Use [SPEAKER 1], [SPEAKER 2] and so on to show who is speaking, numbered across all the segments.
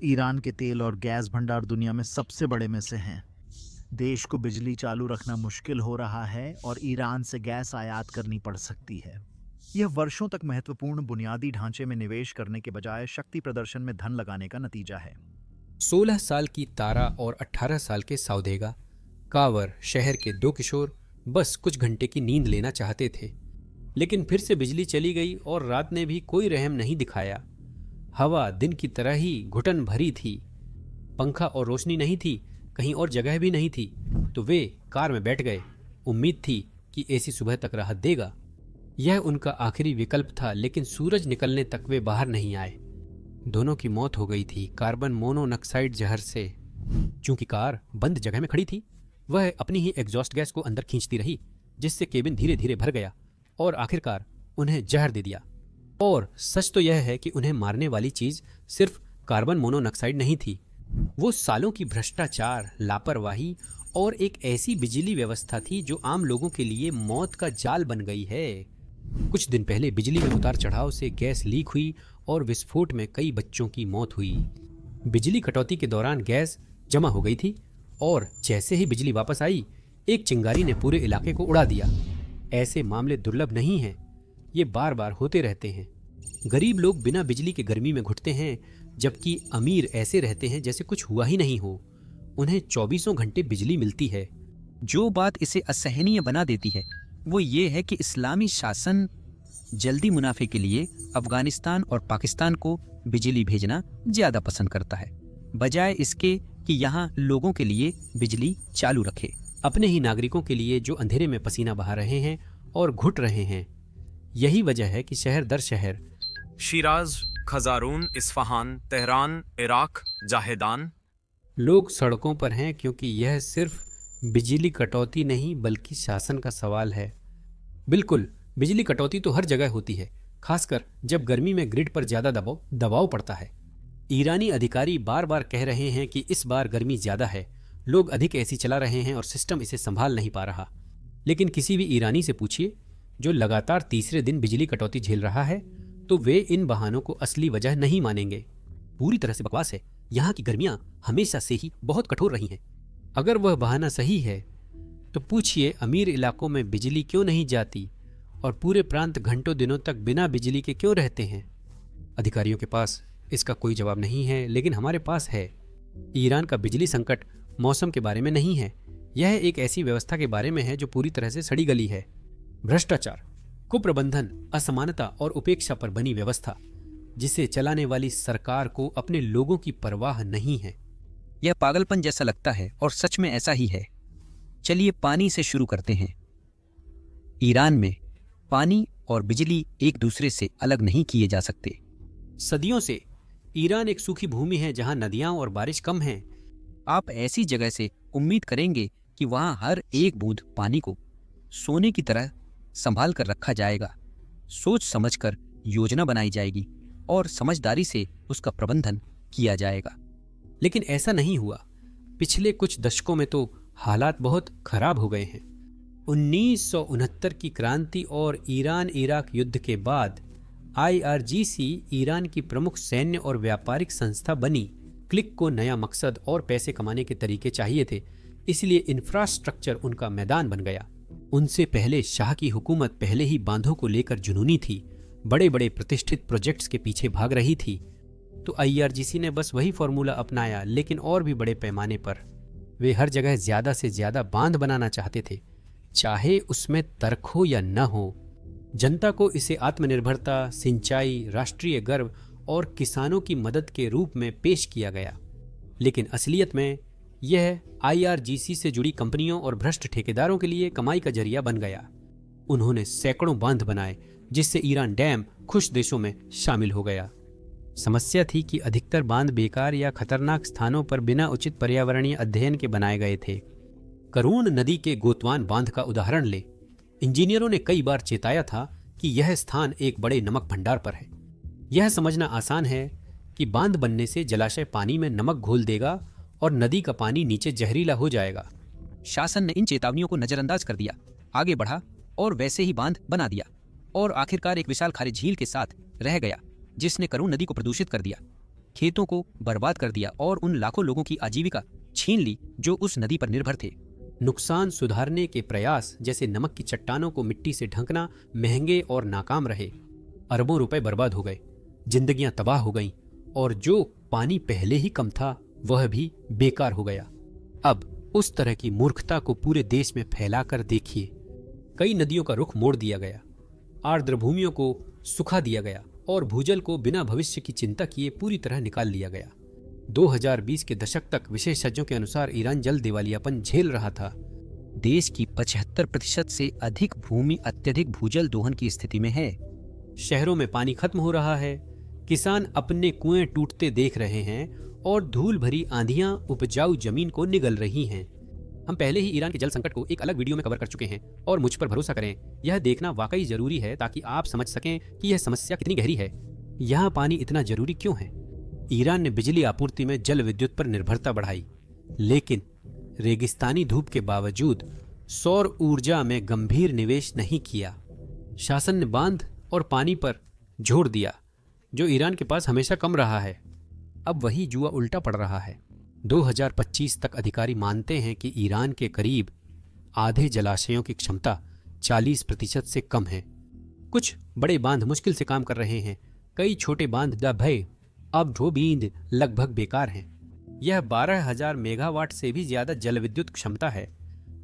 [SPEAKER 1] Iran के तेल और गैस भंडार दुनिया में सबसे बड़े में से हैं। देश को बिजली चालू रखना मुश्किल हो रहा है और ईरान से गैस आयात करनी पड़ सकती है। यह वर्षों तक महत्वपूर्ण बुनियादी ढांचे में निवेश करने के बजाय शक्ति प्रदर्शन में धन लगाने का नतीजा है।
[SPEAKER 2] 16 साल की तारा और 18 साल के सौदेगा कावर शहर के दो किशोर बस कुछ घंटे की नींद लेना चाहते थे, लेकिन फिर से बिजली चली गई और रात ने भी कोई रहम नहीं दिखाया। हवा दिन की तरह ही घुटन भरी थी, पंखा और रोशनी नहीं थी, कहीं और जगह भी नहीं थी। तो वे कार में बैठ गए। उम्मीद थी कि एसी सुबह तक राहत देगा। यह उनका आखिरी विकल्प था, लेकिन सूरज निकलने तक वे बाहर नहीं आए। दोनों की मौत हो गई थी कार्बन मोनोऑक्साइड जहर से। चूंकि कार बंद जगह में खड़ी थी, वह अपनी ही एग्जॉस्ट गैस को अंदर खींचती रही, जिससे केबिन धीरे धीरे भर गया और आखिरकार उन्हें जहर दे दिया। और सच तो यह है कि उन्हें मारने वाली चीज सिर्फ कार्बन मोनोऑक्साइड नहीं थी, वो सालों की भ्रष्टाचार, लापरवाही और एक ऐसी बिजली व्यवस्था थी जो आम लोगों के लिए मौत का जाल बन गई है। कुछ दिन पहले बिजली में उतार चढ़ाव से गैस लीक हुई और विस्फोट में कई बच्चों की मौत हुई। बिजली कटौती के दौरान गैस जमा हो गई थी और जैसे ही बिजली वापस आई, एक चिंगारी ने पूरे इलाके को उड़ा दिया। ऐसे मामले दुर्लभ नहीं हैं, ये बार बार होते रहते हैं। गरीब लोग बिना बिजली के गर्मी में घुटते हैं, जबकि अमीर ऐसे रहते हैं जैसे कुछ हुआ ही नहीं हो। उन्हें 24 घंटे बिजली मिलती है।
[SPEAKER 3] जो बात इसे असहनीय बना देती है वो ये है कि इस्लामी शासन जल्दी मुनाफे के लिए अफगानिस्तान और पाकिस्तान को बिजली भेजना ज़्यादा पसंद करता है, बजाय इसके कि यहाँ लोगों के लिए बिजली चालू रखे।
[SPEAKER 2] अपने ही नागरिकों के लिए जो अंधेरे में पसीना बहा रहे हैं और घुट रहे हैं। यही वजह है कि शहर दर शहर
[SPEAKER 4] Shiraz, Kazerun, Isfahan, Tehran, Iraq, Zahedan
[SPEAKER 2] लोग सड़कों पर हैं, क्योंकि यह सिर्फ बिजली कटौती नहीं बल्कि शासन का सवाल है। बिल्कुल, बिजली कटौती तो हर जगह होती है, खासकर जब गर्मी में ग्रिड पर ज्यादा दबाव पड़ता है। ईरानी अधिकारी बार बार कह रहे हैं कि इस बार गर्मी ज्यादा है, लोग अधिक एसी चला रहे हैं और सिस्टम इसे संभाल नहीं पा रहा। लेकिन किसी भी ईरानी से पूछिए जो लगातार तीसरे दिन बिजली कटौती झेल रहा है, तो वे इन बहानों को असली वजह नहीं मानेंगे। पूरी तरह से बकवास है। यहाँ की गर्मियाँ हमेशा से ही बहुत कठोर रही हैं। अगर वह बहाना सही है तो पूछिए अमीर इलाकों में बिजली क्यों नहीं जाती और पूरे प्रांत घंटों दिनों तक बिना बिजली के क्यों रहते हैं। अधिकारियों के पास इसका कोई जवाब नहीं है, लेकिन हमारे पास है। ईरान का बिजली संकट मौसम के बारे में नहीं है, यह एक ऐसी व्यवस्था के बारे में है जो पूरी तरह से सड़ी गली है। भ्रष्टाचार, कुप्रबंधन, असमानता और उपेक्षा पर बनी व्यवस्था, जिसे चलाने वाली सरकार को अपने लोगों की परवाह नहीं है।
[SPEAKER 3] यह पागलपन जैसा लगता है और सच में ऐसा ही है। चलिए पानी से शुरू करते हैं। ईरान में पानी और बिजली एक दूसरे से अलग नहीं किए जा सकते।
[SPEAKER 2] सदियों से ईरान एक सूखी भूमि है जहां नदियां और बारिश कम हैं।
[SPEAKER 3] आप ऐसी जगह से उम्मीद करेंगे कि वहां हर एक बूंद पानी को सोने की तरह संभाल कर रखा जाएगा। सोच समझकर योजना बनाई जाएगी और समझदारी से उसका प्रबंधन किया जाएगा।
[SPEAKER 2] लेकिन ऐसा नहीं हुआ। पिछले कुछ दशकों में तो हालात बहुत खराब हो गए हैं। 1969 की क्रांति और ईरान इराक युद्ध के बाद IRGC ईरान की प्रमुख सैन्य और व्यापारिक संस्था बनी। क्लिक को नया मकसद और पैसे कमाने के तरीके चाहिए थे, इसलिए इंफ्रास्ट्रक्चर उनका मैदान बन गया। उनसे पहले शाह की हुकूमत पहले ही बांधों को लेकर जुनूनी थी, बड़े बड़े प्रतिष्ठित प्रोजेक्ट्स के पीछे भाग रही थी। तो IRGC ने बस वही फॉर्मूला अपनाया, लेकिन और भी बड़े पैमाने पर। वे हर जगह ज्यादा से ज्यादा बांध बनाना चाहते थे, चाहे उसमें तर्क हो या न हो। जनता को इसे आत्मनिर्भरता, सिंचाई, राष्ट्रीय गर्व और किसानों की मदद के रूप में पेश किया गया। लेकिन असलियत में यह IRGC से जुड़ी कंपनियों और भ्रष्ट ठेकेदारों के लिए कमाई का जरिया बन गया। उन्होंने सैकड़ों बांध बनाए, जिससे ईरान डैम खुश देशों में शामिल हो गया। समस्या थी कि अधिकतर बांध बेकार या खतरनाक स्थानों पर बिना उचित पर्यावरणीय अध्ययन के बनाए गए थे। करून नदी के गोतवान बांध का उदाहरण ले। इंजीनियरों ने कई बार चेताया था कि यह स्थान एक बड़े नमक भंडार पर है। यह समझना आसान है कि बांध बनने से जलाशय पानी में नमक घोल देगा और नदी का पानी नीचे जहरीला हो जाएगा।
[SPEAKER 3] शासन ने इन चेतावनियों को नजरअंदाज कर दिया, आगे बढ़ा और वैसे ही बांध बना दिया और आखिरकार एक विशाल खारी झील के साथ रह गया, जिसने करून नदी को प्रदूषित कर दिया। खेतों को बर्बाद कर दिया और उन लाखों लोगों की आजीविका छीन ली जो उस नदी पर निर्भर थे।
[SPEAKER 2] नुकसान सुधारने के प्रयास जैसे नमक की चट्टानों को मिट्टी से ढकना महंगे और नाकाम रहे। अरबों रुपए बर्बाद हो गए, जिंदगियां तबाह हो गईं और जो पानी पहले ही कम था वह भी बेकार हो गया। अब उस तरह की मूर्खता को पूरे देश में फैलाकर देखिए। कई नदियों का रुख मोड़ दिया गया, आर्द्र भूमियों को सुखा दिया गया और भूजल को बिना भविष्य की चिंता किए पूरी तरह निकाल लिया गया। 2020 के दशक तक विशेषज्ञों के अनुसार ईरान जल दिवालियापन झेल रहा था।
[SPEAKER 3] देश की 75% से अधिक भूमि अत्यधिक भूजल दोहन की स्थिति में है।
[SPEAKER 2] शहरों में पानी खत्म हो रहा है, किसान अपने कुएं टूटते देख रहे हैं और धूल भरी आंधियां उपजाऊ जमीन को निगल रही हैं। हम पहले ही ईरान के जल संकट को एक अलग वीडियो में कवर कर चुके हैं और मुझ पर भरोसा करें, यह देखना वाकई जरूरी है ताकि आप समझ सकें कि यह समस्या कितनी गहरी है। यहाँ पानी इतना जरूरी क्यों है? ईरान ने बिजली आपूर्ति में जल विद्युत पर निर्भरता बढ़ाई, लेकिन रेगिस्तानी धूप के बावजूद सौर ऊर्जा में गंभीर निवेश नहीं किया। शासन ने बांध और पानी पर जोर दिया, जो ईरान के पास हमेशा कम रहा है। अब वही जुआ उल्टा पड़ रहा है। 2025 तक अधिकारी मानते हैं कि ईरान के करीब आधे जलाशयों की क्षमता 40% से कम है। कुछ बड़े बांध मुश्किल से काम कर रहे हैं, कई छोटे बांध द भय अब ढोबींद लगभग बेकार हैं। यह 12,000 मेगावाट से भी ज्यादा जल विद्युत क्षमता है,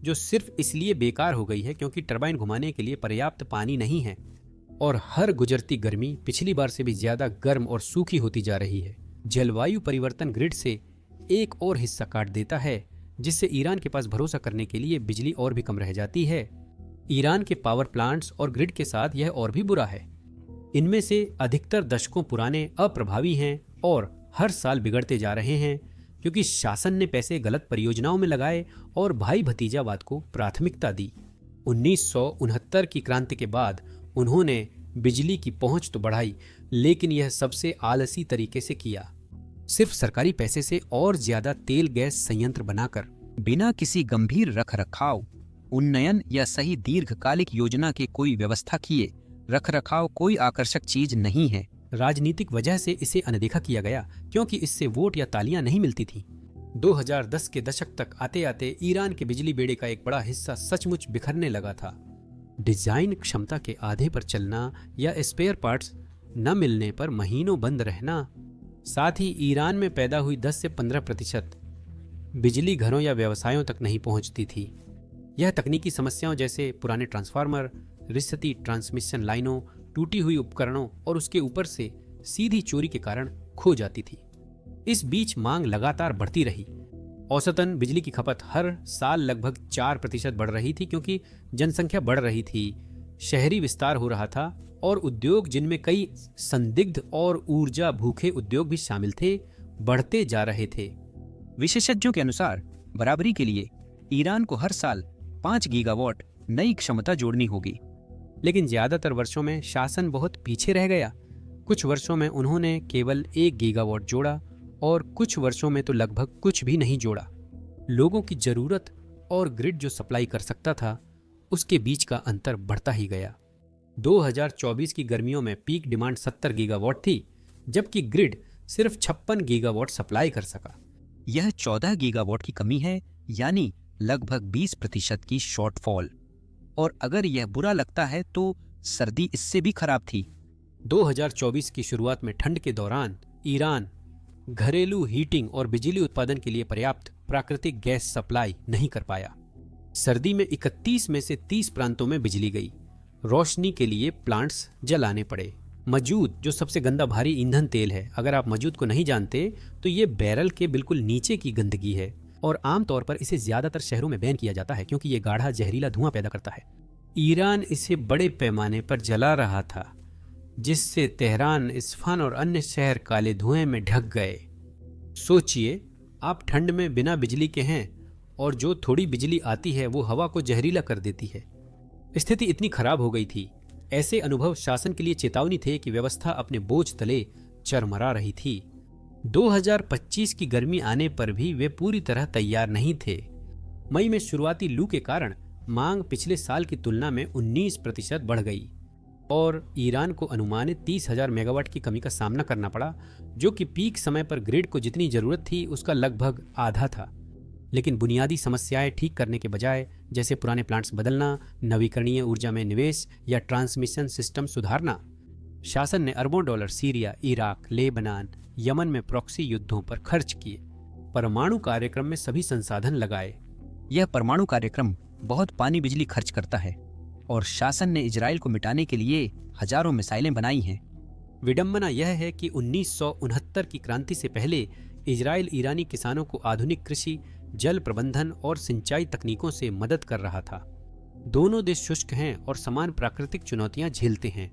[SPEAKER 2] जो सिर्फ इसलिए बेकार हो गई है क्योंकि टरबाइन घुमाने के लिए पर्याप्त पानी नहीं है और हर गुजरती गर्मी पिछली बार से भी ज्यादा गर्म और सूखी होती जा रही है। जलवायु परिवर्तन ग्रिड से एक और हिस्सा काट देता है, जिससे ईरान के पास भरोसा करने के लिए बिजली और भी कम रह जाती है। ईरान के पावर प्लांट्स और ग्रिड के साथ यह और भी बुरा है। इनमें से अधिकतर दशकों पुराने, अप्रभावी हैं और हर साल बिगड़ते जा रहे हैं क्योंकि शासन ने पैसे गलत परियोजनाओं में लगाए और भाई भतीजावाद को प्राथमिकता दी। 1969 की क्रांति के बाद उन्होंने बिजली की पहुंच तो बढ़ाई, लेकिन यह सबसे आलसी तरीके से किया, सिर्फ सरकारी पैसे से और ज्यादा तेल गैस संयंत्र बनाकर।
[SPEAKER 3] बिना किसी गंभीर रखरखाव, उन्नयन या सही दीर्घकालिक योजना के कोई व्यवस्था किए रखरखाव कोई आकर्षक चीज नहीं है।
[SPEAKER 2] राजनीतिक वजह से इसे अनदेखा किया गया क्योंकि इससे वोट या तालियां नहीं मिलती थीं। 2010 के दशक तक आते आते ईरान के बिजली बेड़े का एक बड़ा हिस्सा सचमुच बिखरने लगा था। डिजाइन क्षमता के आधे पर चलना या स्पेयर पार्ट्स न मिलने पर महीनों बंद रहना, साथ ही ईरान में पैदा हुई 10 से 15% बिजली घरों या व्यवसायों तक नहीं पहुंचती थी। यह तकनीकी समस्याओं जैसे पुराने ट्रांसफार्मर, रिश्ती ट्रांसमिशन लाइनों, टूटी हुई उपकरणों और उसके ऊपर से सीधी चोरी के कारण खो जाती थी। इस बीच मांग लगातार बढ़ती रही। औसतन बिजली की खपत हर साल लगभग 4% बढ़ रही थी क्योंकि जनसंख्या बढ़ रही थी, शहरी विस्तार हो रहा था और उद्योग, जिनमें कई संदिग्ध और ऊर्जा भूखे उद्योग भी शामिल थे, बढ़ते जा रहे थे।
[SPEAKER 3] विशेषज्ञों के अनुसार बराबरी के लिए ईरान को हर साल 5 गीगावाट नई क्षमता जोड़नी होगी।
[SPEAKER 2] लेकिन ज्यादातर वर्षों में शासन बहुत पीछे रह गया। कुछ वर्षों में उन्होंने केवल 1 गीगावाट जोड़ा और कुछ वर्षों में तो लगभग कुछ भी नहीं जोड़ा। लोगों की जरूरत और ग्रिड जो सप्लाई कर सकता था, उसके बीच का अंतर बढ़ता ही गया। 2024 की गर्मियों में पीक डिमांड 70 गीगावाट थी, जबकि ग्रिड सिर्फ 56 गीगावाट सप्लाई कर सका।
[SPEAKER 3] यह 14 गीगावाट की कमी है, यानी लगभग 20% की शॉर्टफॉल। और अगर यह बुरा लगता है तो सर्दी इससे भी खराब थी।
[SPEAKER 2] 2024 की शुरुआत में ठंड के दौरान ईरान घरेलू हीटिंग और बिजली उत्पादन के लिए पर्याप्त प्राकृतिक गैस सप्लाई नहीं कर पाया। सर्दी में 31 में से 30 प्रांतों में बिजली गई। रोशनी के लिए प्लांट्स जलाने पड़े। मजूद, जो सबसे गंदा भारी ईंधन तेल है, अगर आप मजूद को नहीं जानते तो ये बैरल के बिल्कुल नीचे की गंदगी है और आमतौर पर इसे ज्यादातर शहरों में बैन किया जाता है क्योंकि ये गाढ़ा जहरीला धुआं पैदा करता है। ईरान इसे बड़े पैमाने पर जला रहा था, जिससे तेहरान, इस्फहान और अन्य शहर काले धुएं में ढक गए। सोचिए, आप ठंड में बिना बिजली के हैं और जो थोड़ी बिजली आती है वो हवा को जहरीला कर देती है। स्थिति इतनी खराब हो गई थी। ऐसे अनुभव शासन के लिए चेतावनी थे कि व्यवस्था अपने बोझ तले चरमरा रही थी। 2025 की गर्मी आने पर भी वे पूरी तरह तैयार नहीं थे। मई में शुरुआती लू के कारण मांग पिछले साल की तुलना में 19% बढ़ गई। और ईरान को अनुमानित 30,000 मेगावाट की कमी का सामना करना पड़ा, जो कि पीक समय पर ग्रिड को जितनी जरूरत थी उसका लगभग आधा था। लेकिन बुनियादी समस्याएं ठीक करने के बजाय, जैसे पुराने प्लांट्स बदलना, नवीकरणीय ऊर्जा में निवेश या ट्रांसमिशन सिस्टम सुधारना, शासन ने अरबों dollar Syria, Iraq, Lebanon, Yemen में प्रॉक्सी युद्धों पर खर्च किए, परमाणु कार्यक्रम में सभी संसाधन लगाए।
[SPEAKER 3] यह परमाणु कार्यक्रम बहुत पानी बिजली खर्च करता है और शासन ने इजराइल को मिटाने के लिए हजारों मिसाइलें बनाई हैं।
[SPEAKER 2] विडंबना यह है कि 1969 की क्रांति से पहले इजराइल ईरानी किसानों को आधुनिक कृषि, जल प्रबंधन और सिंचाई तकनीकों से मदद कर रहा था। दोनों देश शुष्क हैं और समान प्राकृतिक चुनौतियां झेलते हैं।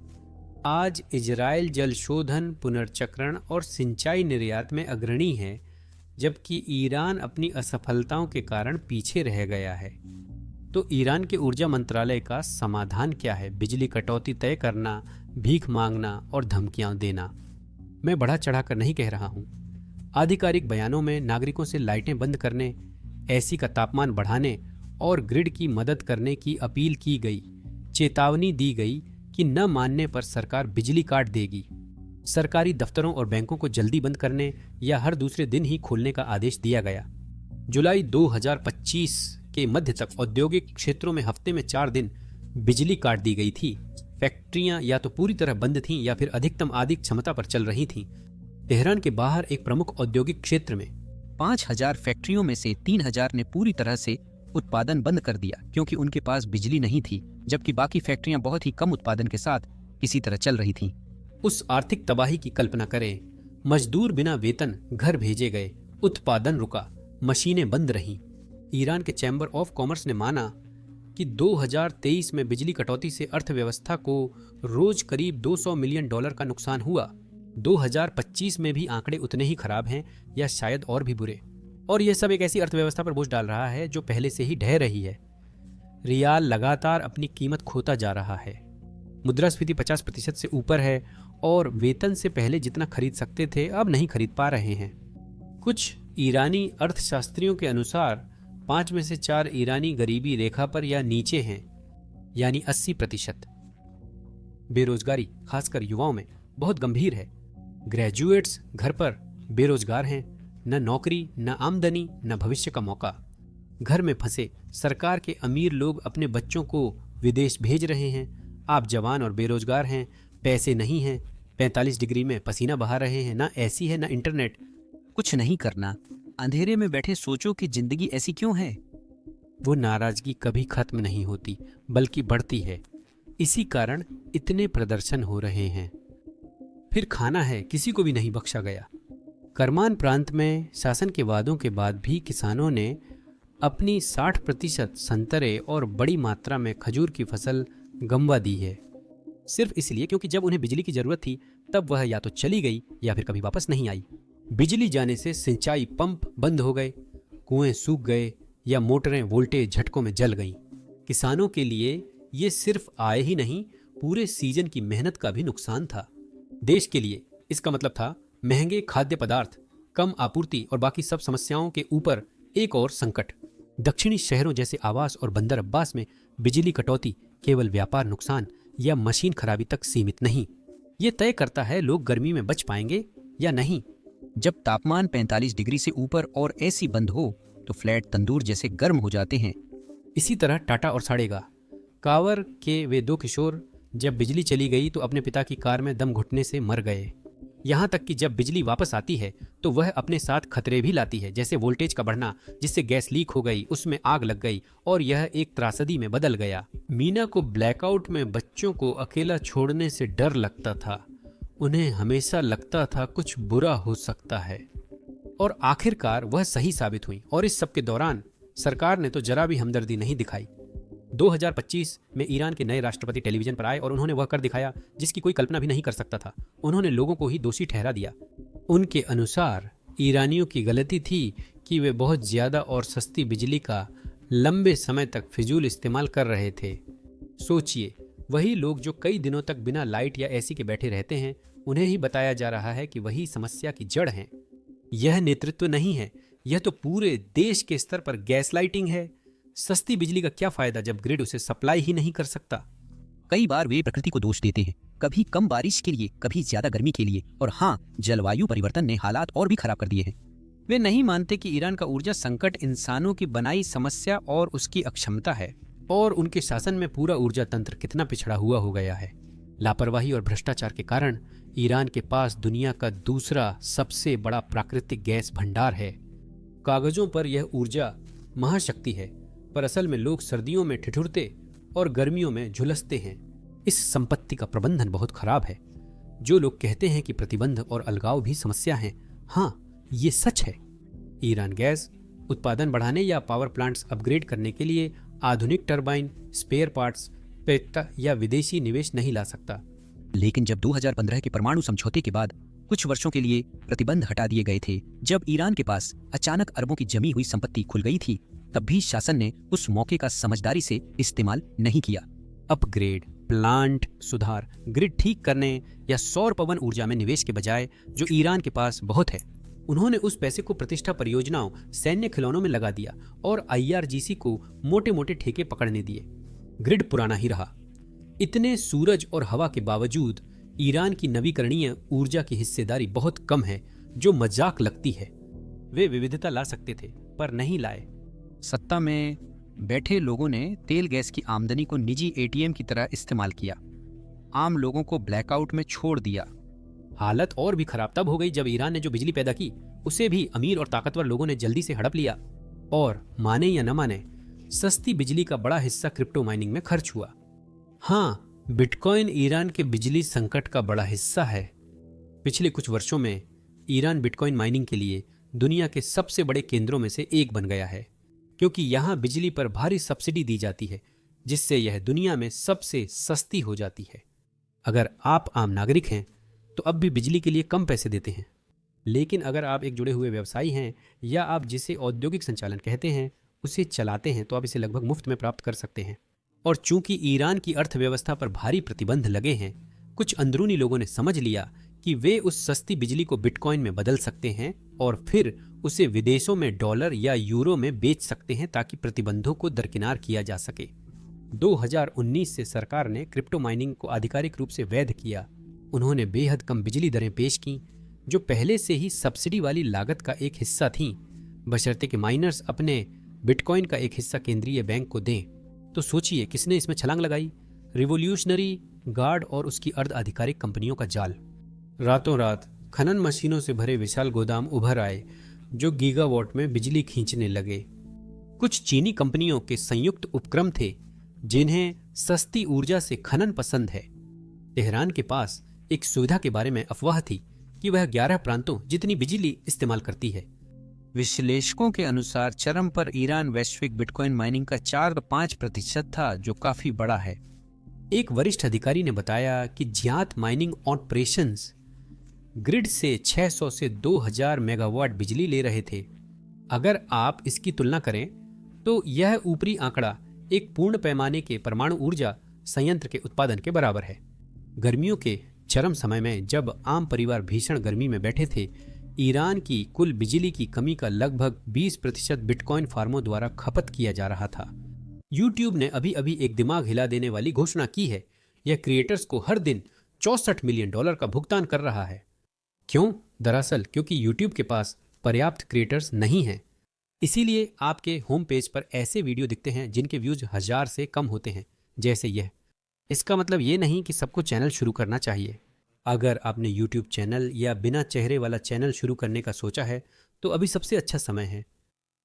[SPEAKER 2] आज इजराइल जल शोधन, पुनर्चक्रण और सिंचाई निर्यात में अग्रणी है, जबकि ईरान अपनी असफलताओं के कारण पीछे रह गया है। तो ईरान के ऊर्जा मंत्रालय का समाधान क्या है? बिजली कटौती तय करना, भीख मांगना और धमकियां देना। मैं बढ़ा चढ़ाकर नहीं कह रहा हूं। आधिकारिक बयानों में नागरिकों से लाइटें बंद करने, एसी का तापमान बढ़ाने और ग्रिड की मदद करने की अपील की गई। चेतावनी दी गई कि न मानने पर सरकार बिजली काट देगी। सरकारी दफ्तरों और बैंकों को जल्दी बंद करने या हर दूसरे दिन ही खोलने का आदेश दिया गया। जुलाई 2025 के मध्य तक औद्योगिक क्षेत्रों में हफ्ते में 4 दिन बिजली काट दी गई थी। फैक्ट्रियां या तो पूरी तरह बंद थीं या फिर अधिकतम आधी क्षमता पर चल रही थीं। तेहरान के बाहर एक प्रमुख औद्योगिक क्षेत्र में
[SPEAKER 3] 5,000 फैक्ट्रियों में से 3,000 ने पूरी तरह से उत्पादन बंद कर दिया क्योंकि उनके पास बिजली नहीं थी, जबकि बाकी फैक्ट्रियां बहुत ही कम उत्पादन के साथ इसी तरह चल रही थीं।
[SPEAKER 2] उस आर्थिक तबाही की कल्पना करें। मजदूर बिना वेतन घर भेजे गए, उत्पादन रुका, मशीनें बंद रहीं। ईरान के चैम्बर ऑफ कॉमर्स ने माना कि 2023 में बिजली कटौती से अर्थव्यवस्था को रोज करीब $200 मिलियन का नुकसान हुआ। 2025 में भी आंकड़े उतने ही खराब हैं या शायद और भी बुरे। और यह सब एक ऐसी अर्थव्यवस्था पर बोझ डाल रहा है जो पहले से ही ढह रही है। रियाल लगातार अपनी कीमत खोता जा रहा है। मुद्रास्फीति 50% से ऊपर है और वेतन से पहले जितना खरीद सकते थे अब नहीं खरीद पा रहे हैं। कुछ ईरानी अर्थशास्त्रियों के अनुसार 5 में से 4 ईरानी गरीबी रेखा पर या नीचे हैं, यानी 80%। बेरोजगारी खासकर युवाओं में बहुत गंभीर है। ग्रेजुएट्स घर पर बेरोजगार हैं, न नौकरी, न आमदनी, न भविष्य का मौका। घर में फंसे सरकार के अमीर लोग अपने बच्चों को विदेश भेज रहे हैं। आप जवान और बेरोजगार हैं, पैसे नहीं हैं, 45 डिग्री में पसीना बहा रहे हैं, ना एसी है ना इंटरनेट।
[SPEAKER 3] कुछ नहीं करना, अंधेरे में बैठे सोचो कि जिंदगी ऐसी क्यों है।
[SPEAKER 2] वो नाराजगी कभी खत्म नहीं होती बल्कि बढ़ती है। इसी कारण इतने प्रदर्शन हो रहे हैं। फिर खाना है, किसी को भी नहीं बख्शा गया। करमान प्रांत में शासन के वादों के बाद भी किसानों ने अपनी 60% संतरे और बड़ी मात्रा में खजूर की फसल गंवा दी है, सिर्फ इसलिए क्योंकि जब उन्हें बिजली की जरूरत थी तब वह या तो चली गई या फिर कभी वापस नहीं आई। बिजली जाने से सिंचाई पंप बंद हो गए, कुएं सूख गए या मोटरें वोल्टेज झटकों में जल गईं। किसानों के लिए ये सिर्फ आय ही नहीं, पूरे सीजन की मेहनत का भी नुकसान था। देश के लिए इसका मतलब था महंगे खाद्य पदार्थ, कम आपूर्ति और बाकी सब समस्याओं के ऊपर एक और संकट। दक्षिणी शहरों जैसे आवास और बंदर अब्बास में बिजली कटौती केवल व्यापार नुकसान या मशीन खराबी तक सीमित नहीं, ये तय करता है लोग गर्मी में बच पाएंगे या नहीं।
[SPEAKER 3] जब तापमान 45 डिग्री से ऊपर और एसी बंद हो तो फ्लैट तंदूर जैसे गर्म हो जाते हैं।
[SPEAKER 2] इसी तरह टाटा और साड़ेगा कावर के वे 2 किशोर जब बिजली चली गई तो अपने पिता की कार में दम घुटने से मर गए। यहाँ तक कि जब बिजली वापस आती है तो वह अपने साथ खतरे भी लाती है, जैसे वोल्टेज का बढ़ना जिससे गैस लीक हो गई, उसमें आग लग गई और यह एक त्रासदी में बदल गया। मीना को ब्लैकआउट में बच्चों को अकेला छोड़ने से डर लगता था। उन्हें हमेशा लगता था कुछ बुरा हो सकता है और आखिरकार वह सही साबित हुई। और इस सब के दौरान सरकार ने तो जरा भी हमदर्दी नहीं दिखाई। 2025 में ईरान के नए राष्ट्रपति टेलीविजन पर आए और उन्होंने वह कर दिखाया जिसकी कोई कल्पना भी नहीं कर सकता था। उन्होंने लोगों को ही दोषी ठहरा दिया। उनके अनुसार ईरानियों की गलती थी कि वे बहुत ज्यादा और सस्ती बिजली का लंबे समय तक फिजूल इस्तेमाल कर रहे थे। सोचिए, वही लोग जो कई दिनों तक बिना लाइट या एसी के बैठे रहते हैं, उन्हें ही बताया जा रहा है कि वही समस्या की जड़ है। यह नेतृत्व नहीं है, यह तो पूरे देश के स्तर पर गैस लाइटिंग है। सस्ती बिजली का क्या फायदा जब ग्रिड उसे सप्लाई ही नहीं कर सकता।
[SPEAKER 3] कई बार वे प्रकृति को दोष देते हैं, कभी कम बारिश के लिए, कभी ज्यादा गर्मी के लिए, और हाँ, जलवायु परिवर्तन ने हालात और भी खराब कर दिए हैं। वे नहीं मानते कि ईरान का ऊर्जा संकट इंसानों की बनाई समस्या और उसकी अक्षमता है,
[SPEAKER 2] और उनके शासन में पूरा ऊर्जा तंत्र कितना पिछड़ा हुआ हो गया है। लापरवाही और भ्रष्टाचार के कारण ईरान के पास दुनिया का दूसरा सबसे बड़ा प्राकृतिक गैस भंडार है। कागजों पर यह ऊर्जा महाशक्ति है, पर असल में लोग सर्दियों में ठिठुरते और गर्मियों में झुलसते हैं। इस संपत्ति का प्रबंधन बहुत खराब है। जो लोग कहते हैं कि प्रतिबंध और अलगाव भी समस्या हैं, हाँ, ये सच है। ईरान गैस उत्पादन बढ़ाने या पावर प्लांट्स अपग्रेड करने के लिए आधुनिक टरबाइन, स्पेयर पार्ट्स, पेट्टा या विदेशी निवेश नहीं ला सकता।
[SPEAKER 3] लेकिन जब 2015 के परमाणु समझौते के बाद कुछ वर्षों के लिए प्रतिबंध हटा दिए गए थे, जब ईरान के पास अचानक अरबों की जमी हुई संपत्ति खुल गई थी, तब भी शासन ने उस मौके का समझदारी से इस्तेमाल नहीं किया।
[SPEAKER 2] अपग्रेड, प्लांट सुधार, ग्रिड ठीक करने या सौर पवन ऊर्जा में निवेश के बजाय जो ईरान के पास बहुत है, उन्होंने उस पैसे को प्रतिष्ठा परियोजनाओं, सैन्य खिलौनों में लगा दिया और IRGC को मोटे मोटे ठेके पकड़ने दिए। ग्रिड पुराना ही रहा। इतने सूरज और हवा के बावजूद ईरान की नवीकरणीय ऊर्जा की हिस्सेदारी बहुत कम है, जो मजाक लगती है। वे विविधता ला सकते थे, पर नहीं लाए।
[SPEAKER 3] सत्ता में बैठे लोगों ने तेल गैस की आमदनी को निजी ATM की तरह इस्तेमाल किया, आम लोगों को ब्लैकआउट में छोड़ दिया।
[SPEAKER 2] हालत और भी खराब तब हो गई जब ईरान ने जो बिजली पैदा की, उसे भी अमीर और ताकतवर लोगों ने जल्दी से हड़प लिया। और माने या न माने, सस्ती बिजली का बड़ा हिस्सा क्रिप्टो माइनिंग में खर्च हुआ। हाँ, बिटकॉइन ईरान के बिजली संकट का बड़ा हिस्सा है। पिछले कुछ वर्षों में ईरान बिटकॉइन माइनिंग के लिए दुनिया के सबसे बड़े केंद्रों में से एक बन गया है, क्योंकि यहाँ बिजली पर भारी सब्सिडी दी जाती है, जिससे यह दुनिया में सबसे सस्ती हो जाती है। अगर आप आम नागरिक हैं तो अब भी बिजली के लिए कम पैसे देते हैं, लेकिन अगर आप एक जुड़े हुए व्यवसायी हैं या आप जिसे औद्योगिक संचालन कहते हैं उसे चलाते हैं, तो आप इसे लगभग मुफ्त में प्राप्त कर सकते हैं। और चूंकि ईरान की अर्थव्यवस्था पर भारी प्रतिबंध लगे हैं, कुछ अंदरूनी लोगों ने समझ लिया कि वे उस सस्ती बिजली को बिटकॉइन में बदल सकते हैं और फिर उसे विदेशों में डॉलर या यूरो में बेच सकते हैं, ताकि प्रतिबंधों को दरकिनार किया जा सके। 2019 से सरकार ने क्रिप्टो माइनिंग को आधिकारिक रूप से वैध किया। उन्होंने बेहद कम बिजली दरें पेश की, जो पहले से ही सब्सिडी वाली लागत का एक हिस्सा थीं, बशर्ते कि माइनर्स अपने बिटकॉइन का एक हिस्सा केंद्रीय बैंक को दें। तो सोचिए किसने इसमें छलांग लगाई? रिवोल्यूशनरी गार्ड और उसकी अर्ध आधिकारिक कंपनियों का जाल। रातों रात खनन मशीनों से भरे विशाल गोदाम उभर आए, जो गीगावाट में बिजली खींचने लगे। कुछ चीनी कंपनियों के संयुक्त उपक्रम थे, जिन्हें सस्ती ऊर्जा से खनन पसंद है। तेहरान के पास एक सुविधा के बारे में अफवाह थी कि वह 11 प्रांतों जितनी बिजली इस्तेमाल करती है।
[SPEAKER 3] विश्लेषकों के अनुसार चरम पर ईरान वैश्विक बिटकॉइन माइनिंग का 4-5% था, जो काफी बड़ा है।
[SPEAKER 2] एक वरिष्ठ अधिकारी ने बताया कि ज्ञात माइनिंग ऑपरेशंस ग्रिड से 600 से 2000 मेगावाट बिजली ले रहे थे। अगर आप इसकी तुलना करें तो यह ऊपरी आंकड़ा एक पूर्ण पैमाने के परमाणु ऊर्जा संयंत्र के उत्पादन के बराबर है। गर्मियों के चरम समय में जब आम परिवार भीषण गर्मी में बैठे थे, ईरान की कुल बिजली की कमी का लगभग 20% बिटकॉइन फार्मों द्वारा खपत किया जा रहा था। यूट्यूब ने अभी अभी एक दिमाग हिला देने वाली घोषणा की है। यह क्रिएटर्स को हर दिन $64 मिलियन का भुगतान कर रहा है। क्यों? दरअसल क्योंकि यूट्यूब के पास पर्याप्त क्रिएटर्स नहीं हैं। इसीलिए आपके होम पेज पर ऐसे वीडियो दिखते हैं जिनके व्यूज 1000 से कम होते हैं, जैसे यह। इसका मतलब ये नहीं कि सबको चैनल शुरू करना चाहिए। अगर आपने यूट्यूब चैनल या बिना चेहरे वाला चैनल शुरू करने का सोचा है, तो अभी सबसे अच्छा समय है।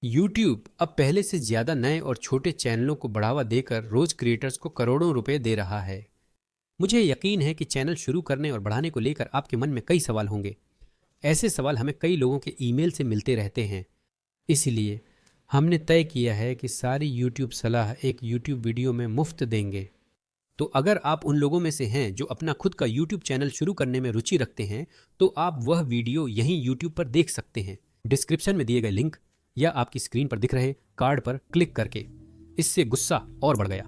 [SPEAKER 2] यूट्यूब अब पहले से ज्यादा नए और छोटे चैनलों को बढ़ावा देकर रोज क्रिएटर्स को करोड़ों रुपए दे रहा है। मुझे यकीन है कि चैनल शुरू करने और बढ़ाने को लेकर आपके मन में कई सवाल होंगे। ऐसे सवाल हमें कई लोगों के ईमेल से मिलते रहते हैं। इसलिए हमने तय किया है कि सारी यूट्यूब सलाह एक यूट्यूब वीडियो में मुफ्त देंगे। तो अगर आप उन लोगों में से हैं जो अपना खुद का यूट्यूब चैनल शुरू करने में रुचि रखते हैं, तो आप वह वीडियो यहीं यूट्यूब पर देख सकते हैं, डिस्क्रिप्शन में दिए गए लिंक या आपकी स्क्रीन पर दिख रहे कार्ड पर क्लिक करके। इससे गुस्सा और बढ़ गया।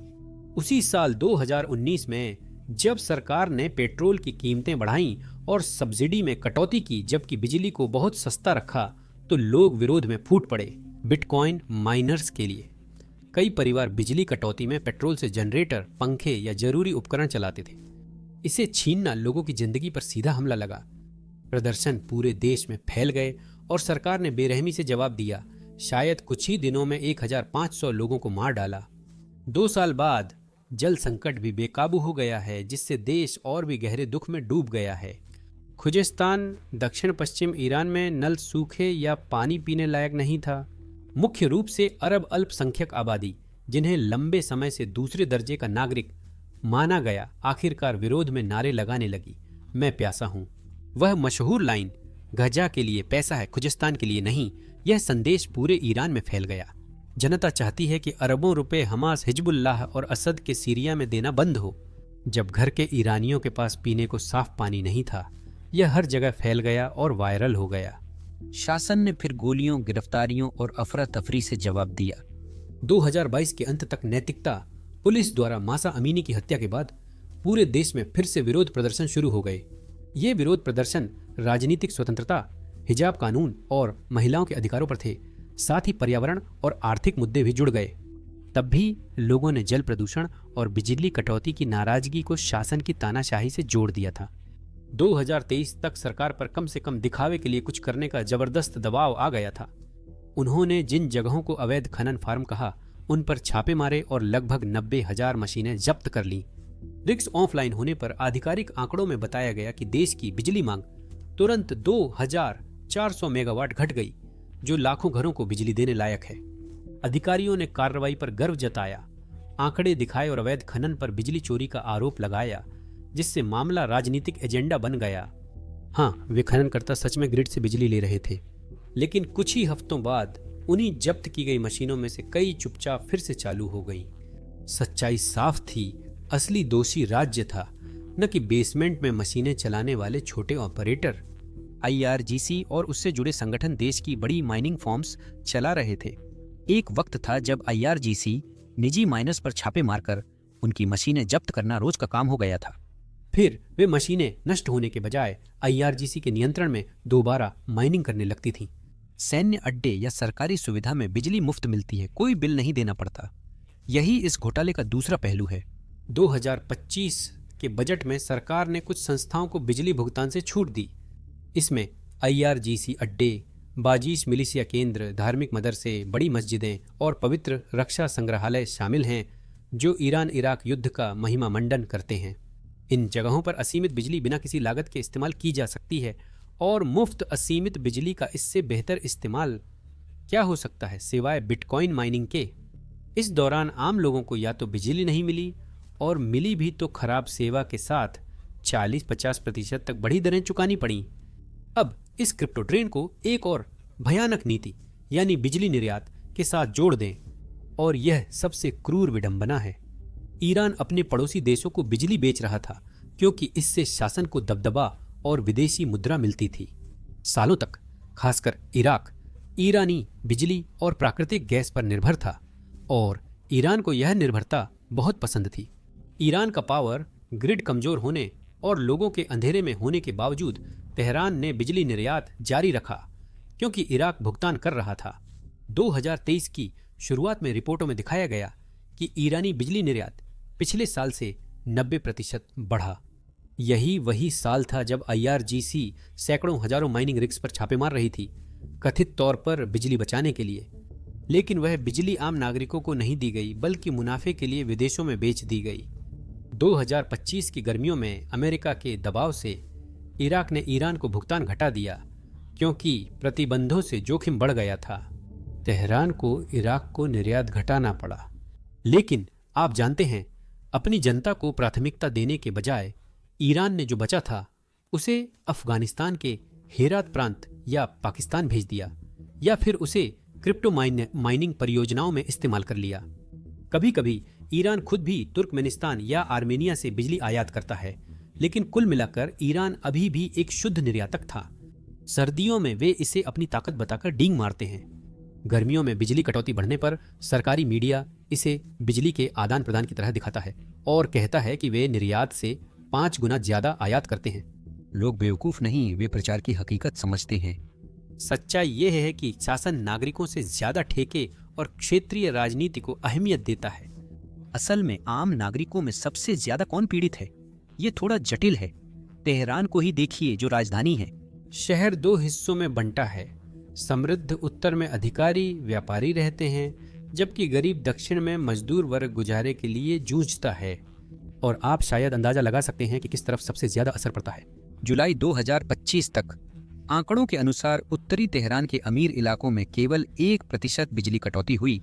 [SPEAKER 2] उसी साल 2019 में जब सरकार ने पेट्रोल की कीमतें बढ़ाईं और सब्सिडी में कटौती की, जबकि बिजली को बहुत सस्ता रखा, तो लोग विरोध में फूट पड़े बिटकॉइन माइनर्स के लिए। कई परिवार बिजली कटौती में पेट्रोल से जनरेटर, पंखे या जरूरी उपकरण चलाते थे। इसे छीनना लोगों की जिंदगी पर सीधा हमला लगा। प्रदर्शन पूरे देश में फैल गए और सरकार ने बेरहमी से जवाब दिया। शायद कुछ ही दिनों में 1500 लोगों को मार डाला। 2 साल बाद जल संकट भी बेकाबू हो गया है, जिससे देश और भी गहरे दुख में डूब गया है। खुजेस्तान, दक्षिण पश्चिम ईरान में नल सूखे या पानी पीने लायक नहीं था। मुख्य रूप से अरब अल्पसंख्यक आबादी, जिन्हें लंबे समय से दूसरे दर्जे का नागरिक माना गया, आखिरकार विरोध में नारे लगाने लगी, मैं प्यासा हूं। वह मशहूर लाइन, गजा के लिए पैसा है, खुजेस्तान के लिए नहीं, यह संदेश पूरे ईरान में फैल गया। जनता चाहती है कि अरबों रुपए हमास, हिजबुल्लाह और असद के सीरिया में देना बंद हो। जब घर के ईरानियों के पास पीने को साफ पानी नहीं था, यह हर जगह फैल गया और वायरल हो गया।
[SPEAKER 3] शासन ने फिर गोलियों, गिरफ्तारियों और अफरा तफरी से जवाब दिया।
[SPEAKER 2] 2022 के अंत तक नैतिकता, पुलिस द्वारा मासा अमीनी की हत्या के बाद पूरे देश में फिर से विरोध प्रदर्शन शुरू हो गए। ये विरोध प्रदर्शन राजनीतिक स्वतंत्रता, हिजाब कानून और महिलाओं के अधिकारों पर थे। साथ ही पर्यावरण और आर्थिक मुद्दे भी जुड़ गए। तब भी लोगों ने जल प्रदूषण और बिजली कटौती की नाराजगी को शासन की तानाशाही से जोड़ दिया था। 2023 तक सरकार पर कम से कम दिखावे के लिए कुछ करने का जबरदस्त दबाव आ गया था। उन्होंने जिन जगहों को अवैध खनन फार्म कहा, उन पर छापे मारे और लगभग 90,000 मशीनें जब्त कर लीं। रिक्स ऑफलाइन होने पर आधिकारिक आंकड़ों में बताया गया कि देश की बिजली मांग तुरंत 2400 मेगावाट घट गई, जो लाखों घरों को बिजली देने लायक है। अधिकारियों ने कार्रवाई पर गर्व जताया, आंकड़े दिखाए और अवैध खनन पर बिजली चोरी का आरोप लगाया, जिससे मामला राजनीतिक एजेंडा बन गया। हाँ, वे खननकर्ता सच में ग्रिड से बिजली ले रहे थे, लेकिन कुछ ही हफ्तों बाद उन्हीं जब्त की गई मशीनों में से कई चुपचाप फिर से चालू हो गई। सच्चाई साफ थी, असली दोषी राज्य था, न कि बेसमेंट में मशीनें चलाने वाले छोटे ऑपरेटर।
[SPEAKER 3] IRGC और उससे जुड़े संगठन देश की बड़ी माइनिंग फॉर्म्स चला रहे थे। एक वक्त था जब IRGC निजी माइनर्स पर छापे मारकर उनकी मशीनें जब्त करना रोज का काम हो गया था।
[SPEAKER 2] फिर वे मशीनें नष्ट होने के बजाय IRGC के नियंत्रण में दोबारा माइनिंग करने लगती थीं।
[SPEAKER 3] सैन्य अड्डे या सरकारी सुविधा में बिजली मुफ्त मिलती है, कोई बिल नहीं देना पड़ता। यही इस घोटाले का दूसरा पहलू है।
[SPEAKER 2] 2025 के बजट में सरकार ने कुछ संस्थाओं को बिजली भुगतान से छूट दी। इसमें IRGC अड्डे, बाजीश मिलिशिया केंद्र, धार्मिक मदरसे, बड़ी मस्जिदें और पवित्र रक्षा संग्रहालय शामिल हैं, जो ईरान इराक युद्ध का महिमा मंडन करते हैं। इन जगहों पर असीमित बिजली बिना किसी लागत के इस्तेमाल की जा सकती है, और मुफ्त असीमित बिजली का इससे बेहतर इस्तेमाल क्या हो सकता है सिवाय बिटकॉइन माइनिंग के। इस दौरान आम लोगों को या तो बिजली नहीं मिली, और मिली भी तो खराब सेवा के साथ 40-50% तक बढ़ी दरें चुकानी पड़ी। अब इस क्रिप्टो ड्रेन को एक और भयानक नीति यानी बिजली निर्यात के साथ जोड़ दें, और यह सबसे क्रूर विडंबना है। ईरान अपने पड़ोसी देशों को बिजली बेच रहा था, क्योंकि इससे शासन को दबदबा और विदेशी मुद्रा मिलती थी। सालों तक खासकर इराक ईरानी बिजली और प्राकृतिक गैस पर निर्भर था, और ईरान को यह निर्भरता बहुत पसंद थी। ईरान का पावर ग्रिड कमजोर होने और लोगों के अंधेरे में होने के बावजूद तेहरान ने बिजली निर्यात जारी रखा, क्योंकि इराक भुगतान कर रहा था। 2023 की शुरुआत में रिपोर्टों में दिखाया गया कि ईरानी बिजली निर्यात पिछले साल से 90% बढ़ा। यही वही साल था जब IRGC सैकड़ों हजारों माइनिंग रिग्स पर छापे मार रही थी, कथित तौर पर बिजली बचाने के लिए। लेकिन वह बिजली आम नागरिकों को नहीं दी गई, बल्कि मुनाफे के लिए विदेशों में बेच दी गई। 2025 की गर्मियों में अमेरिका के दबाव से इराक ने ईरान को भुगतान घटा दिया, क्योंकि प्रतिबंधों से जोखिम बढ़ गया था। तेहरान को इराक को निर्यात घटाना पड़ा। लेकिन आप जानते हैं, अपनी जनता को प्राथमिकता देने के बजाय ईरान ने जो बचा था उसे अफगानिस्तान के हेरात प्रांत या पाकिस्तान भेज दिया, या फिर उसे क्रिप्टो माइनिंग परियोजनाओं में इस्तेमाल कर लिया। कभी कभी ईरान खुद भी तुर्कमेनिस्तान या आर्मेनिया से बिजली आयात करता है, लेकिन कुल मिलाकर ईरान अभी भी एक शुद्ध निर्यातक था। सर्दियों में वे इसे अपनी ताकत बताकर डींग मारते हैं। गर्मियों में बिजली कटौती बढ़ने पर सरकारी मीडिया इसे बिजली के आदान प्रदान की तरह दिखाता है और कहता है कि वे निर्यात से 5 गुना ज्यादा आयात करते हैं।
[SPEAKER 3] लोग बेवकूफ नहीं, वे प्रचार की हकीकत समझते हैं।
[SPEAKER 2] सच्चाई यह है कि शासन नागरिकों से ज्यादा ठेके और क्षेत्रीय राजनीति को अहमियत देता है।
[SPEAKER 3] असल में आम नागरिकों में सबसे ज्यादा कौन पीड़ित है, ये थोड़ा जटिल है। तेहरान को ही देखिए जो राजधानी है।
[SPEAKER 2] शहर 2 हिस्सों में बंटा है। समृद्ध उत्तर में अधिकारी व्यापारी रहते हैं, जबकि गरीब दक्षिण में मजदूर वर्ग गुजारे के लिए जूझता है। और आप शायद अंदाजा लगा सकते हैं कि किस तरफ सबसे ज्यादा असर पड़ता है।
[SPEAKER 3] जुलाई 2025 तक आंकड़ों के अनुसार उत्तरी तेहरान के अमीर इलाकों में केवल 1% बिजली कटौती हुई,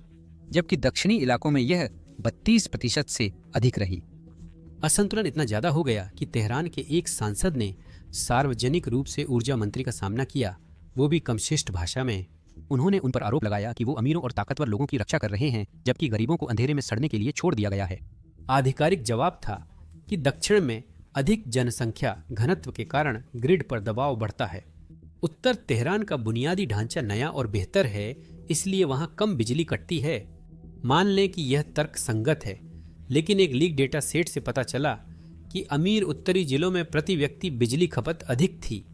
[SPEAKER 3] जबकि दक्षिणी इलाकों में यह 32% से अधिक रही।
[SPEAKER 2] असंतुलन इतना ज्यादा हो गया कि तेहरान के एक सांसद ने सार्वजनिक रूप से ऊर्जा मंत्री का सामना किया, वो भी कमशिष्ट भाषा में।
[SPEAKER 3] उन्होंने उन पर आरोप लगाया कि वो अमीरों और ताकतवर लोगों की रक्षा कर रहे हैं, जबकि गरीबों को अंधेरे में सड़ने के लिए छोड़ दिया गया है।
[SPEAKER 2] आधिकारिक जवाब था कि दक्षिण में अधिक जनसंख्या घनत्व के कारण ग्रिड पर दबाव बढ़ता है। उत्तर तेहरान का बुनियादी ढांचा नया और बेहतर है, इसलिए वहां कम बिजली कटती है। मान लें कि यह तर्क संगत है, लेकिन एक लीक डेटा सेट से पता चला कि अमीर उत्तरी जिलों में प्रति व्यक्ति बिजली खपत अधिक थी,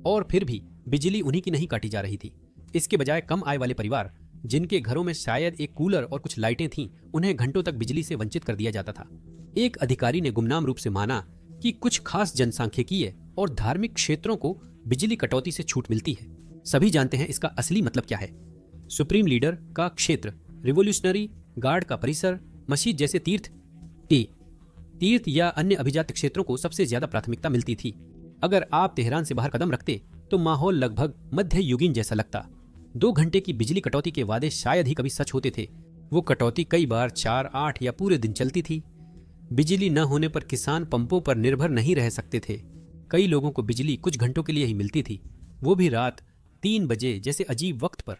[SPEAKER 2] और फिर भी बिजली उन्हीं की नहीं काटी जा रही थी। इसके बजाय कम आय वाले परिवार, जिनके घरों में शायद एक कूलर और कुछ लाइटें थीं, उन्हें घंटों तक बिजली से वंचित कर दिया जाता था। एक अधिकारी ने गुमनाम रूप से माना कि कुछ खास जनसांख्यिकीय और धार्मिक क्षेत्रों को बिजली कटौती से छूट मिलती है। सभी जानते हैं इसका असली मतलब क्या है। सुप्रीम लीडर का क्षेत्र, रिवोल्यूशनरी गार्ड का परिसर, मस्जिद जैसे तीर्थ या अन्य अभिजात क्षेत्रों को सबसे ज्यादा प्राथमिकता मिलती थी। अगर आप तेहरान से बाहर कदम रखते तो माहौल लगभग मध्य युगीन जैसा लगता। 2 घंटे की बिजली कटौती के वादे शायद ही कभी सच होते थे। वो कटौती कई बार 4, 8 या पूरे दिन चलती थी। बिजली न होने पर किसान पंपों पर निर्भर नहीं रह सकते थे। कई लोगों को बिजली कुछ घंटों के लिए ही मिलती थी, वो भी रात 3 बजे जैसे अजीब वक्त पर,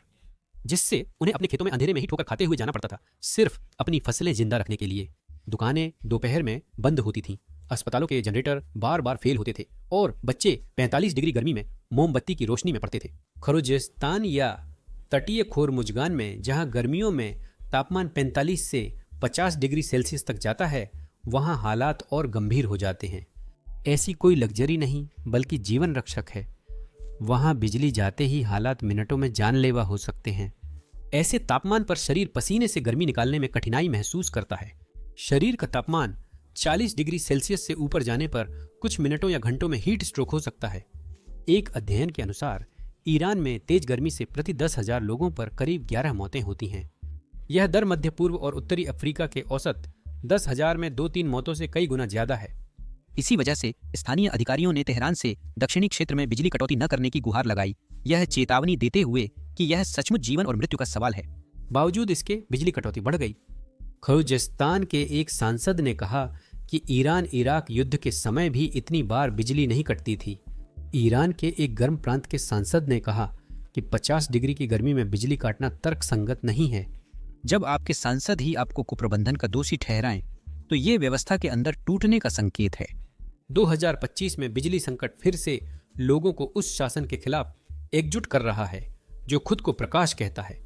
[SPEAKER 2] जिससे उन्हें अपने खेतों में अंधेरे में ही ठोकर खाते हुए जाना पड़ता था, सिर्फ अपनी फसलें जिंदा रखने के लिए। दुकानें दोपहर में बंद होती थीं, अस्पतालों के जनरेटर बार बार फेल होते थे, और बच्चे 45 डिग्री गर्मी में मोमबत्ती की रोशनी में पड़ते थे। खरोजिस्तान या तटीय खोरमुजगान में, जहां गर्मियों में तापमान 45 से 50 डिग्री सेल्सियस तक जाता है, वहां हालात और गंभीर हो जाते हैं। ऐसी कोई लग्जरी नहीं, बल्कि जीवन रक्षक है। वहां बिजली जाते ही हालात मिनटों में जानलेवा हो सकते हैं। ऐसे तापमान पर शरीर पसीने से गर्मी निकालने में कठिनाई महसूस करता है। शरीर का तापमान 40 डिग्री सेल्सियस से ऊपर जाने पर कुछ मिनटों या घंटों में हीट स्ट्रोक हो सकता है। एक अध्ययन के अनुसार ईरान में तेज गर्मी से प्रति 10,000 लोगों पर करीब 11 मौतें होती हैं। यह दर मध्य पूर्व और उत्तरी अफ्रीका के औसत 10,000 में 2-3 मौतों से कई गुना ज्यादा है।
[SPEAKER 3] इसी वजह से स्थानीय अधिकारियों ने तेहरान से दक्षिणी क्षेत्र में बिजली कटौती न करने की गुहार लगाई, यह चेतावनी देते हुए कि यह सचमुच जीवन और मृत्यु का सवाल है।
[SPEAKER 2] बावजूद इसके बिजली कटौती बढ़ गई। खरोजिस्तान के एक सांसद ने कहा कि ईरान इराक युद्ध के समय भी इतनी बार बिजली नहीं कटती थी। ईरान के एक गर्म प्रांत के सांसद ने कहा कि 50 डिग्री की गर्मी में बिजली काटना तर्कसंगत नहीं है।
[SPEAKER 3] जब आपके सांसद ही आपको कुप्रबंधन का दोषी ठहराएं, तो ये व्यवस्था के अंदर टूटने का संकेत है।
[SPEAKER 2] 2025 में बिजली संकट फिर से लोगों को उस शासन के खिलाफ एकजुट कर रहा है जो खुद को प्रकाश कहता है।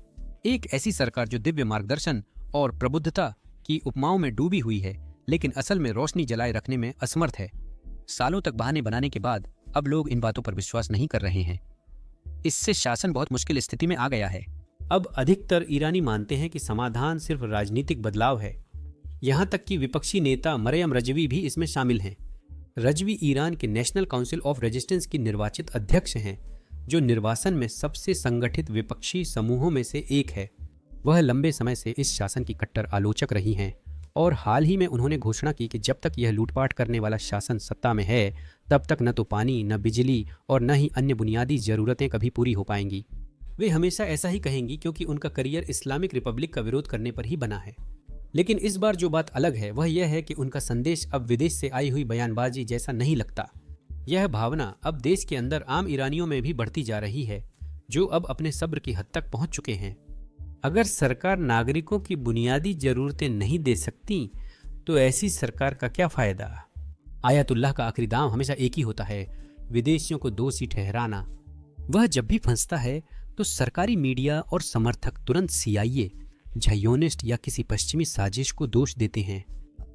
[SPEAKER 3] एक ऐसी सरकार जो दिव्य मार्गदर्शन और प्रबुद्धता की उपमाओं में डूबी हुई है, लेकिन असल में रोशनी जलाए रखने में असमर्थ है। सालों तक बहाने बनाने के बाद अब लोग इन बातों पर विश्वास नहीं कर रहे हैं। इससे शासन बहुत मुश्किल स्थिति में आ गया है।
[SPEAKER 2] अब अधिकतर ईरानी मानते हैं कि समाधान सिर्फ राजनीतिक बदलाव है। यहाँ तक कि विपक्षी नेता मरियम रजवी भी इसमें शामिल हैं। रजवी ईरान के नेशनल काउंसिल ऑफ रेजिस्टेंस की निर्वाचित अध्यक्ष हैं, जो निर्वासन में सबसे संगठित विपक्षी समूहों में से एक है। वह लंबे समय से इस शासन की कट्टर आलोचक रही हैं, और हाल ही में उन्होंने घोषणा की कि जब तक यह लूटपाट करने वाला शासन सत्ता में है, तब तक न तो पानी, न बिजली और न ही अन्य बुनियादी ज़रूरतें कभी पूरी हो पाएंगी। वे हमेशा ऐसा ही कहेंगी, क्योंकि उनका करियर इस्लामिक रिपब्लिक का विरोध करने पर ही बना है। लेकिन इस बार जो बात अलग है वह यह है कि उनका संदेश अब विदेश से आई हुई बयानबाजी जैसा नहीं लगता। यह भावना अब देश के अंदर आम ईरानियों में भी बढ़ती जा रही है, जो अब अपने सब्र की हद तक पहुंच चुके हैं। अगर सरकार नागरिकों की बुनियादी जरूरतें नहीं दे सकती, तो ऐसी सरकार का क्या फायदा। आयतुल्लाह का आखिरी दाम हमेशा एक ही होता है, विदेशियों को दोषी ठहराना। वह जब भी फंसता है तो सरकारी मीडिया और समर्थक तुरंत CIA, झायोनिस्ट या किसी पश्चिमी साजिश को दोष देते हैं।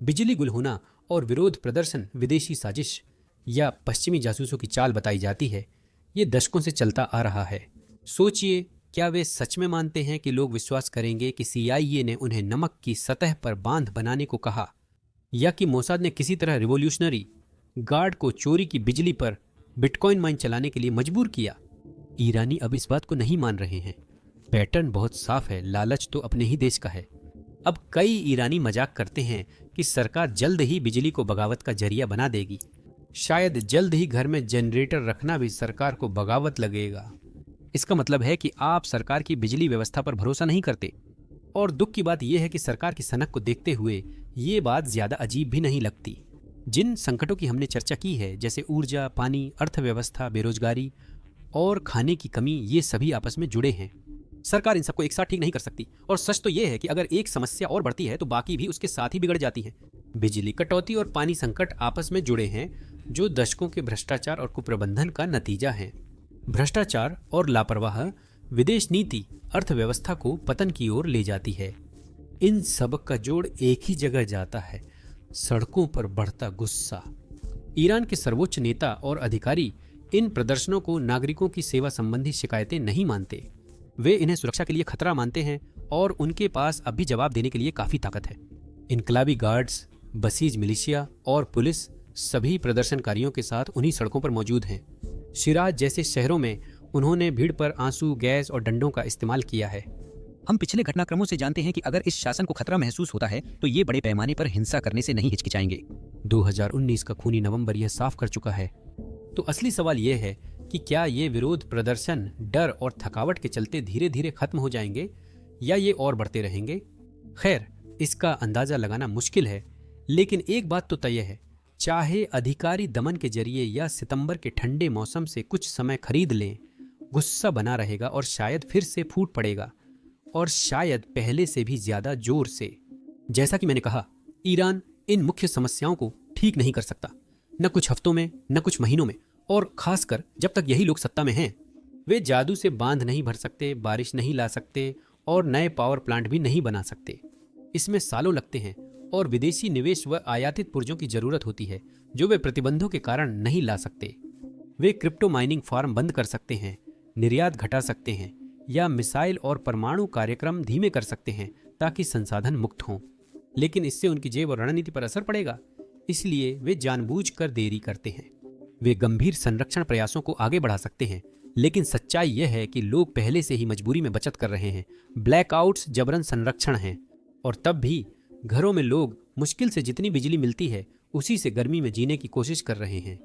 [SPEAKER 2] बिजली गुल होना और विरोध प्रदर्शन विदेशी साजिश या पश्चिमी जासूसों की चाल बताई जाती है। ये दशकों से चलता आ रहा है। सोचिए क्या वे सच में मानते हैं कि लोग विश्वास करेंगे कि CIA ने उन्हें नमक की सतह पर बांध बनाने को कहा, या कि मोसाद ने किसी तरह रिवॉल्यूशनरी गार्ड को चोरी की बिजली पर बिटकॉइन माइन चलाने के लिए मजबूर किया? ईरानी अब इस बात को नहीं मान रहे हैं। पैटर्न बहुत साफ है, लालच तो अपने ही देश का है। अब कई ईरानी मजाक करते हैं कि सरकार जल्द ही बिजली को बगावत का जरिया बना देगी। शायद जल्द ही घर में जनरेटर रखना भी सरकार को बगावत लगेगा।
[SPEAKER 3] इसका मतलब है कि आप सरकार की बिजली व्यवस्था पर भरोसा नहीं करते।
[SPEAKER 2] और दुख की बात यह है कि सरकार की सनक को देखते हुए ये बात ज्यादा अजीब भी नहीं लगती। जिन संकटों की हमने चर्चा की है, जैसे ऊर्जा, पानी, अर्थव्यवस्था, बेरोजगारी और खाने की कमी, ये सभी आपस में जुड़े हैं। सरकार इन सबको एक साथ ठीक नहीं कर सकती। और सच तो यह है कि अगर एक समस्या और बढ़ती है तो बाकी भी उसके साथ ही बिगड़ जाती हैं। बिजली कटौती और पानी संकट आपस में जुड़े हैं, जो दशकों के भ्रष्टाचार और कुप्रबंधन का नतीजा है। भ्रष्टाचार और लापरवाह विदेश नीति अर्थव्यवस्था को पतन की ओर ले जाती है। इन सब का जोड़ एक ही जगह जाता है, सड़कों पर बढ़ता गुस्सा। ईरान के सर्वोच्च नेता और अधिकारी इन प्रदर्शनों को नागरिकों की सेवा संबंधी शिकायतें नहीं मानते। वे इन्हें सुरक्षा के लिए खतरा मानते हैं और उनके पास अब भी जवाब देने के लिए काफी ताकत है। इनकलाबी गार्ड्स, बसीज मिलिशिया और पुलिस सभी प्रदर्शनकारियों के साथ उन्हीं सड़कों पर मौजूद हैं। शिराज जैसे शहरों में उन्होंने भीड़ पर आंसू, गैस और डंडों का इस्तेमाल किया है।
[SPEAKER 3] हम पिछले घटनाक्रमों से जानते हैं कि अगर इस शासन को खतरा महसूस होता है तो ये बड़े पैमाने पर हिंसा करने से नहीं हिचकिचाएंगे।
[SPEAKER 2] 2019 का खूनी नवंबर यह साफ कर चुका है। तो असली सवाल यह है कि क्या ये विरोध प्रदर्शन डर और थकावट के चलते धीरे धीरे खत्म हो जाएंगे या ये और बढ़ते रहेंगे? खैर, इसका अंदाजा लगाना मुश्किल है, लेकिन एक बात तो तय है, चाहे अधिकारी दमन के जरिए या सितंबर के ठंडे मौसम से कुछ समय खरीद लें, गुस्सा बना रहेगा और शायद फिर से फूट पड़ेगा, और शायद पहले से भी ज्यादा जोर से। जैसा कि मैंने कहा, ईरान इन मुख्य समस्याओं को ठीक नहीं कर सकता, न कुछ हफ्तों में, न कुछ महीनों में, और खासकर जब तक यही लोग सत्ता में हैं। वे जादू से बांध नहीं भर सकते, बारिश नहीं ला सकते और नए पावर प्लांट भी नहीं बना सकते। इसमें सालों लगते हैं और विदेशी निवेश व आयातित पुर्जों की जरूरत होती है, जो वे प्रतिबंधों के कारण नहीं ला सकते। वे क्रिप्टो माइनिंग फार्म बंद कर सकते हैं, निर्यात घटा सकते हैं या मिसाइल और परमाणु कार्यक्रम धीमे कर सकते हैं ताकि संसाधन मुक्त हों, लेकिन इससे उनकी जेब और रणनीति पर असर पड़ेगा, इसलिए वे जानबूझकर देरी करते हैं। वे गंभीर संरक्षण प्रयासों को आगे बढ़ा सकते हैं, लेकिन सच्चाई यह है कि लोग पहले से ही मजबूरी में बचत कर रहे हैं। ब्लैकआउट्स जबरन संरक्षण हैं, और तब भी घरों में लोग मुश्किल से जितनी बिजली मिलती है उसी से गर्मी में जीने की कोशिश कर रहे हैं।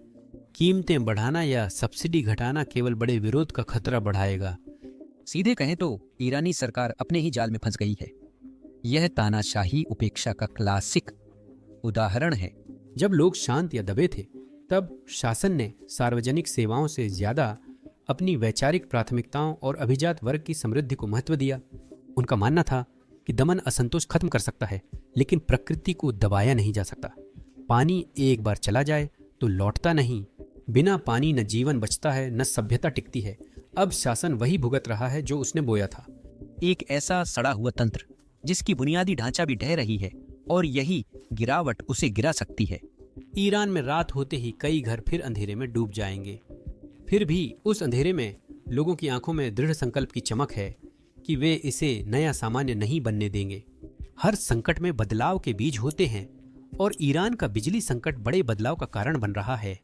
[SPEAKER 2] कीमतें बढ़ाना या सब्सिडी घटाना केवल बड़े विरोध का खतरा बढ़ाएगा।
[SPEAKER 3] सीधे कहें तो ईरानी सरकार अपने ही जाल में फंस गई है। यह तानाशाही उपेक्षा का क्लासिक उदाहरण है।
[SPEAKER 2] जब लोग शांत या दबे थे, तब शासन ने सार्वजनिक सेवाओं से ज्यादा अपनी वैचारिक प्राथमिकताओं और अभिजात वर्ग की समृद्धि को महत्व दिया। उनका मानना था कि दमन असंतोष खत्म कर सकता है, लेकिन प्रकृति को दबाया नहीं जा सकता। पानी एक बार चला जाए तो लौटता नहीं। बिना पानी न जीवन बचता है, न सभ्यता टिकती है। अब शासन वही भुगत रहा है जो उसने बोया था।
[SPEAKER 3] एक ऐसा सड़ा हुआ तंत्र जिसकी बुनियादी ढांचा भी ढह रही है, और यही गिरावट उसे गिरा सकती है।
[SPEAKER 2] ईरान में रात होते ही कई घर फिर अंधेरे में डूब जाएंगे। फिर भी उस अंधेरे में लोगों की आंखों में दृढ़ संकल्प की चमक है कि वे इसे नया सामान्य नहीं बनने देंगे। हर संकट में बदलाव के बीज होते हैं, और ईरान का बिजली संकट बड़े बदलाव का कारण बन रहा है।